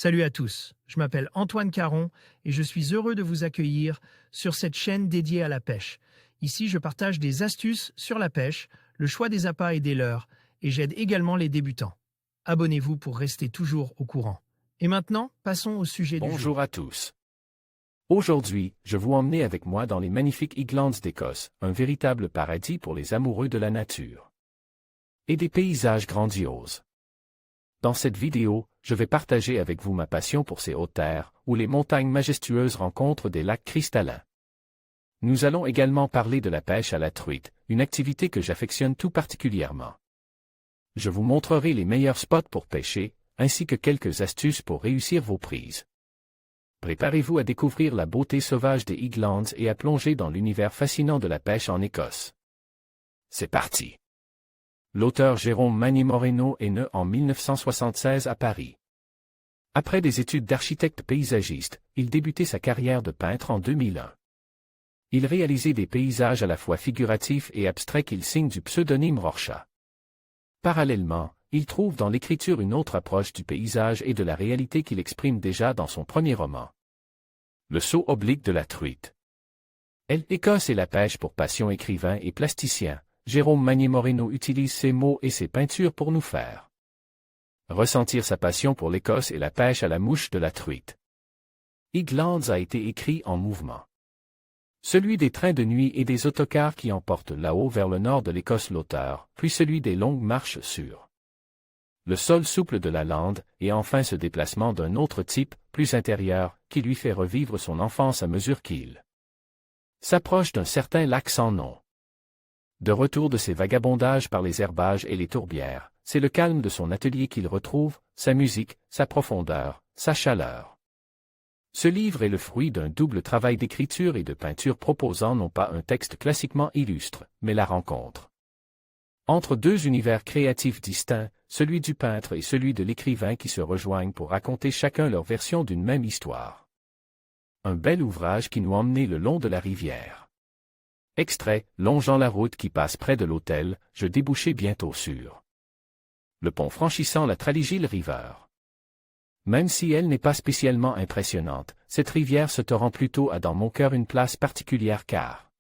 Salut à tous, je m'appelle Antoine Caron et je suis heureux de vous accueillir sur cette chaîne dédiée à la pêche. Ici, je partage des astuces sur la pêche, le choix des appâts et des leurres, et j'aide également les débutants. Abonnez-vous pour rester toujours au courant. Et maintenant, passons au sujet du jour. Bonjour à tous. Aujourd'hui, je vous emmène avec moi dans les magnifiques Highlands d'Écosse, un véritable paradis pour les amoureux de la nature. Et des paysages grandioses. Dans cette vidéo, je vais partager avec vous ma passion pour ces hautes terres, où les montagnes majestueuses rencontrent des lacs cristallins. Nous allons également parler de la pêche à la truite, une activité que j'affectionne tout particulièrement. Je vous montrerai les meilleurs spots pour pêcher, ainsi que quelques astuces pour réussir vos prises. Préparez-vous à découvrir la beauté sauvage des Highlands et à plonger dans l'univers fascinant de la pêche en Écosse. C'est parti! L'auteur Jérôme Manny Moreno est né en 1976 à Paris. Après des études d'architecte paysagiste, il débutait sa carrière de peintre en 2001. Il réalisait des paysages à la fois figuratifs et abstraits qu'il signe du pseudonyme Rorschach. Parallèlement, il trouve dans l'écriture une autre approche du paysage et de la réalité qu'il exprime déjà dans son premier roman. Le saut oblique de la truite. L'Écosse et la pêche pour passion. Écrivain et plasticien, Jérôme Manny Moreno utilise ses mots et ses peintures pour nous faire ressentir sa passion pour l'Écosse et la pêche à la mouche de la truite. Highlands a été écrit en mouvement. Celui des trains de nuit et des autocars qui emportent là-haut vers le nord de l'Écosse l'auteur, puis celui des longues marches sur le sol souple de la lande, et enfin ce déplacement d'un autre type, plus intérieur, qui lui fait revivre son enfance à mesure qu'il s'approche d'un certain lac sans nom. De retour de ses vagabondages par les herbages et les tourbières, c'est le calme de son atelier qu'il retrouve, sa musique, sa profondeur, sa chaleur. Ce livre est le fruit d'un double travail d'écriture et de peinture proposant non pas un texte classiquement illustre, mais la rencontre entre deux univers créatifs distincts, celui du peintre et celui de l'écrivain qui se rejoignent pour raconter chacun leur version d'une même histoire. Un bel ouvrage qui nous emmenait le long de la rivière. Extrait, longeant la route qui passe près de l'hôtel, je débouchai bientôt sur le pont franchissant la Traligil River. Même si elle n'est pas spécialement impressionnante, cette rivière se torrent plutôt a dans mon cœur une place particulière car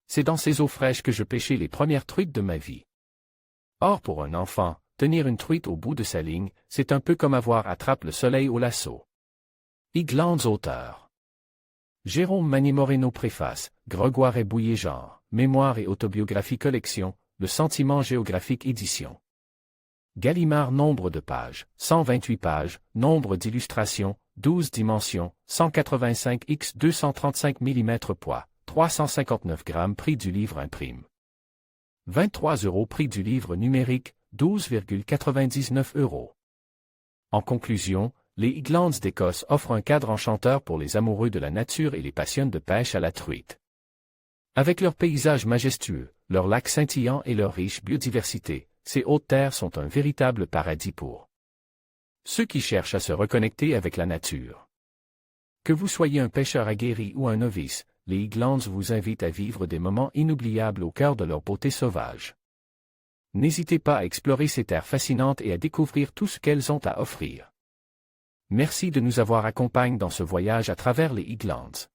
c'est dans ces eaux fraîches que je pêchai les premières truites de ma vie. Or pour un enfant, tenir une truite au bout de sa ligne, c'est un peu comme avoir attrape le soleil au lasso. Highlands auteur. Jérôme Manny Moreno préface, Gregoire et Bouillet-Jean, Mémoire et autobiographie collection, Le Sentiment géographique édition. Gallimard nombre de pages, 128 pages, nombre d'illustrations, 12 dimensions, 185 x 235 mm poids, 359 grammes prix du livre imprime. 23 € prix du livre numérique, 12,99 €. En conclusion, les Highlands d'Écosse offrent un cadre enchanteur pour les amoureux de la nature et les passionnés de pêche à la truite. Avec leurs paysages majestueux, leurs lacs scintillants et leur riche biodiversité, ces hautes terres sont un véritable paradis pour ceux qui cherchent à se reconnecter avec la nature. Que vous soyez un pêcheur aguerri ou un novice, les Highlands vous invitent à vivre des moments inoubliables au cœur de leur beauté sauvage. N'hésitez pas à explorer ces terres fascinantes et à découvrir tout ce qu'elles ont à offrir. Merci de nous avoir accompagnés dans ce voyage à travers les Highlands.